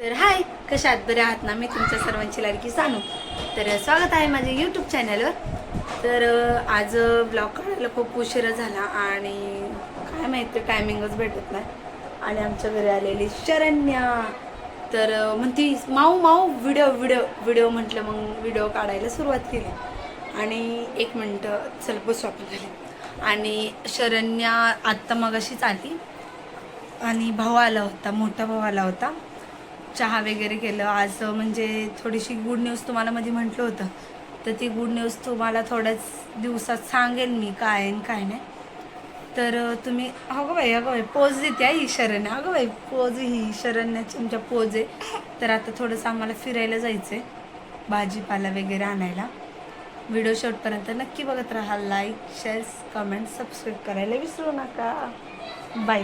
तर हाय, कशा आहात? बरे आहात ना? मी तुमच्या सर्वांची लाडकी सानू. तर स्वागत आहे माझ्या यूट्यूब चॅनलवर. तर आज ब्लॉग काढायला खूप उशिरा झाला आणि काय माहिती टायमिंगच भेटत नाही. आणि आमच्या घरी आलेली शरण्या तर म्हणती माऊ माऊ व्हिडिओ व्हिडिओ व्हिडिओ म्हटलं. मग व्हिडिओ काढायला सुरुवात केली आणि 1 मिनटं चल बसू आपण झाली. आणि शरण्या आत्ता मगाशीच आली आणि भाऊ आला होता, मोठा भाऊ आला होता. चहा वगैरे केलं आज. म्हणजे थोडीशी गुड न्यूज तुम्हाला मध्ये म्हटलं होतं, तर ती गुड न्यूज तुम्हाला थोड्याच दिवसात सांगेल मी काय आहे काय नाही. तर तुम्ही अगं बाई पोज देते आहे ही शरण्या. अगं बाई पोज ही शरण्याची आमच्या पोज आहे. तर आता थोडंसं आम्हाला फिरायला जायचं आहे, भाजीपाला वगैरे आणायला. व्हिडिओ शेवटपर्यंत नक्की बघत राहा. लाईक शेअर कमेंट सबस्क्राईब करायला विसरू नका. बाय.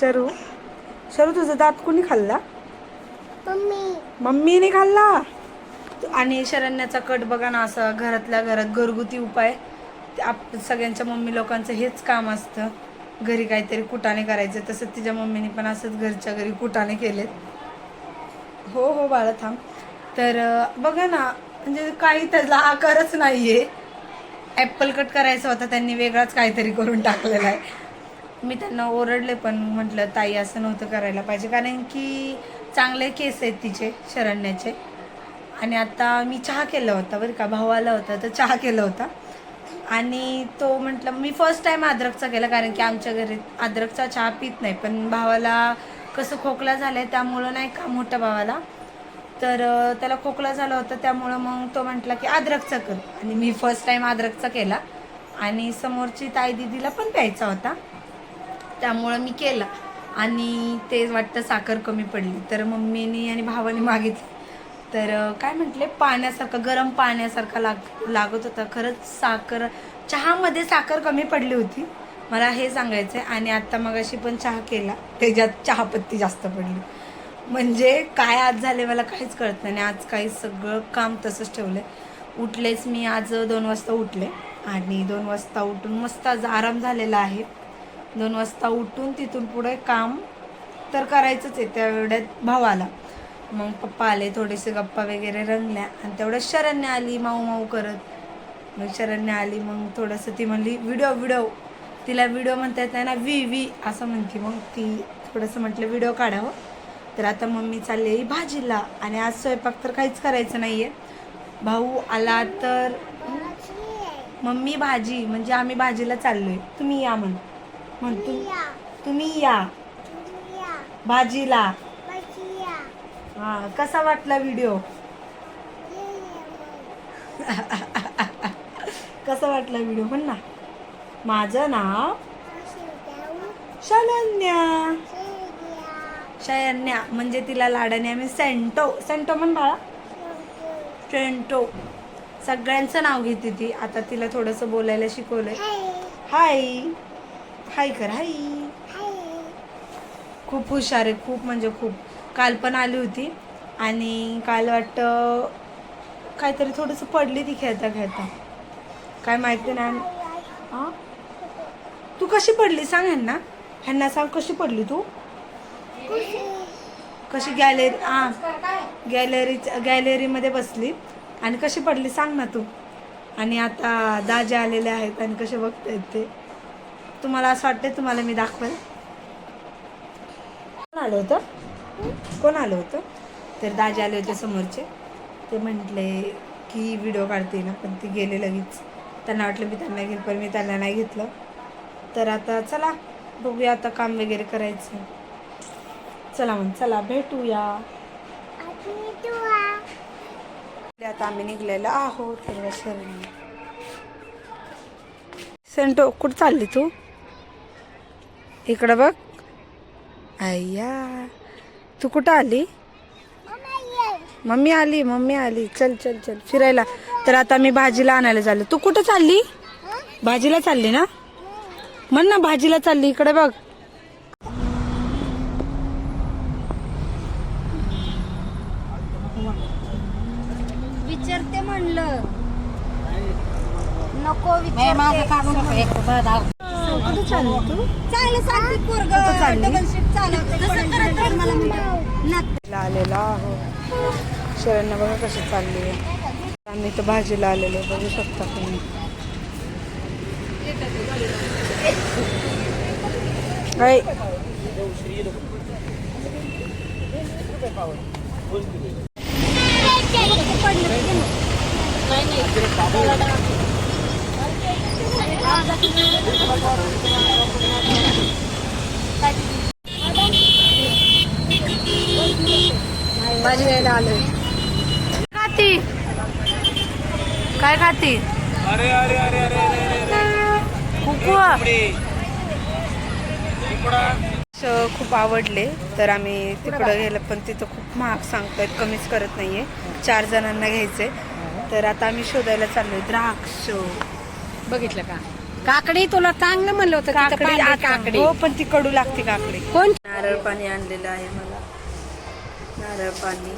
तर शरू तुझा दात कोणी खाल्ला? मम्मीने खाल्ला. आणि शरण्याचा कट बघा ना, असा घरातल्या घरात घरगुती उपाय. सगळ्यांच्या मम्मी लोकांचं हेच काम असतं, घरी काहीतरी कुटाणे करायचं. तसं तिच्या मम्मीने पण असंच घरच्या घरी कुटाणे केलेत. हो बाळा थांब. तर बघा ना, म्हणजे काही त्याला आकारच नाहीये. ॲपल कट करायचा होता, त्यांनी वेगळाच काहीतरी करून टाकलेला आहे. मी त्यांना ओरडले पण म्हटलं ताई असं नव्हतं करायला पाहिजे, कारण की चांगले केस आहेत तिचे शरण्याचे. आणि आता मी चहा केला होता बरं का, भाऊ आला होता तर चहा केला होता. आणि तो म्हटलं मी फर्स्ट टाईम अद्रकचा केला, कारण की आमच्या घरी अद्रकचा चहा पित नाही. पण भावाला कसं खोकला झाला आहे त्यामुळं नाही का, मोठ्या भावाला, तर त्याला खोकला झाला होता त्यामुळं मग तो म्हटला की अद्रकचा कर. आणि मी फर्स्ट टाईम अद्रकचा केला आणि समोरची ताई दिदीला पण प्यायचा होता त्यामुळं मी केला. आणि ते वाटतं साखर कमी पडली, तर मम्मीने आणि भावाने मागितली. तर काय म्हटले, पाण्यासारखं गरम पाण्यासारखा लागत होता. खरंच साखर, चहामध्ये साखर कमी पडली होती, मला हे सांगायचं आहे. आणि आत्ता मगाशी पण चहा केला, त्याच्यात चहापत्ती जास्त पडली. म्हणजे काय आज झाले मला काहीच कळत नाही. आज काही सगळं काम तसंच ठेवलं. उठलेच मी आज 2 वाजता उठले आणि 2 वाजता उठून मस्त आज आराम झालेला आहे. 2 वाजता उठून तिथून पुढे काम तर करायचंच आहे. तेवढ्यात भाव आला, मग पप्पा आले, थोडेसे गप्पा वगैरे रंगल्या. आणि तेवढ्यात शरण्या आली माऊ माऊ करत. मग शरण्या आली, मग थोडंसं ती म्हणली व्हिडिओ. तिला व्हिडिओ म्हणता येत नाही ना, वी असं म्हणते. मग ती थोडंसं म्हटलं व्हिडिओ काढावं. तर आता मम्मी चालली भाजीला. आणि आज स्वयंपाक तर काहीच करायचं नाही आहे. भाऊ आला तर मम्मी भाजी, म्हणजे आम्ही भाजीला चाललो आहे. तुम्ही या म्हणतो, तुम्ही या भाजीला. हा, कसा वाटला व्हिडिओ? कसा वाटला व्हिडिओ म्हण ना. माझं नाव शरण्या, म्हणजे तिला लाडाने आम्ही सेंटो म्हण बाळा, सेंटो. सगळ्यांचं नाव घेते ती. आता तिला थोडंसं बोलायला शिकवलंय. हाय कर. हाय. खूप हुशार आहे, खूप म्हणजे खूप. काल पण आली होती आणि काल वाटतं काहीतरी थोडंसं पडली ती खेळता काय माहिती नाही. हां, तू कशी पडली सांग ह्यांना सांग, कशी पडली तू? कशी गॅलरीमध्ये बसली आणि कशी पडली सांग ना तू. आणि आता दाजी आलेले आहेत आणि कसे बघतायत ते. तुम्हाला असं वाटतंय तुम्हाला मी दाखवेल. कोण आलं होतं? तर दाजी आले होते समोरचे. ते म्हटले की व्हिडिओ काढते ना, पण ती गेले लगेच. त्यांना वाटलं मी त्यांना घेईल, पण मी त्यांना नाही घेतलं. तर आता चला बघूया, आता काम वगैरे करायचं. चला भेटूया. आता आम्ही निघलेलो आहोत. तर सेंटो कुठं चालली तू? इकडं बघ. अय्या, तू कुठं आली? मम्मी आली. चल फिरायला. तर आता मी भाजीला आणायला चाललो. तू कुठं चालली? भाजीला चालली ना, म्हण ना भाजीला चालली. इकडे बघ. विचारते म्हणलं, नको विचारते. कुठे चालली तू? चांगलं सांगते पोरगं, कुठं चालली? डबल शिफ्ट चालवते. तसं करत राहील मला म्हणते. आलेला आहो शरण्या बघा कशी चालली आहे. आम्ही तर भाजीला आलेलो बघू शकता तुम्ही. भाजी घ्यायला आलोय. खाती काय खाती? अरे अरे अरे अरे खूप आवडले तर आम्ही तिकडं गेलं पण तिथं खूप महाग सांगतायत, कमीच करत नाहीये. 4 जणांना घ्यायचे तर आता आम्ही शोधायला चाललोय. द्राक्ष बघितलं का? काकडी तुला चांगलं म्हणलं होतं. काकडी काकडी हो पण ती कडू लागते काकडी. कोण? नारळ पाणी आणलेलं आहे मला. नारळ पाणी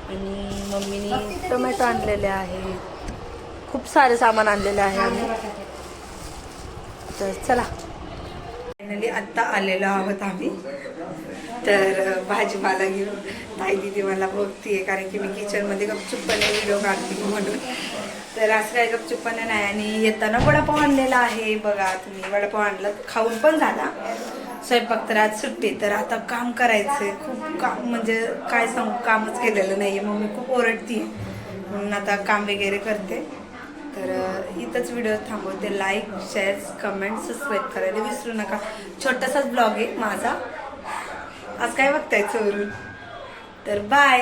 आणि मम्मीनी टोमॅटो आणलेले आहे. खूप सारे सामान आणलेलं आहे आम्ही. तर चला फायनली आत्ता आलेलो आहोत आम्ही. तर भाजीपाला घेऊन ताई दिदी मला बघतीये कारण की मी किचनमध्ये गपचूपपणे व्हिडिओ काढते म्हणून. तर असं काही गपचूपपणे नाही. आणि येताना वडापाव आणलेला आहे बघा तुम्ही. वडापाव आणला खाऊन पण झाला. स्वयंपाक तर आज सुट्टी. तर आता काम करायचंय खूप काम म्हणजे काय सांगू कामच केलेलं नाहीये. मम्मी खूप ओरडतीये म्हणून आता काम वगैरे करते. तर इथंच व्हिडिओ थांबवते. लाईक शेअर कमेंट सबस्क्राईब करायला विसरू नका. छोटासाच ब्लॉग आहे माझा. आज काय बघताय चोरून. तर बाय.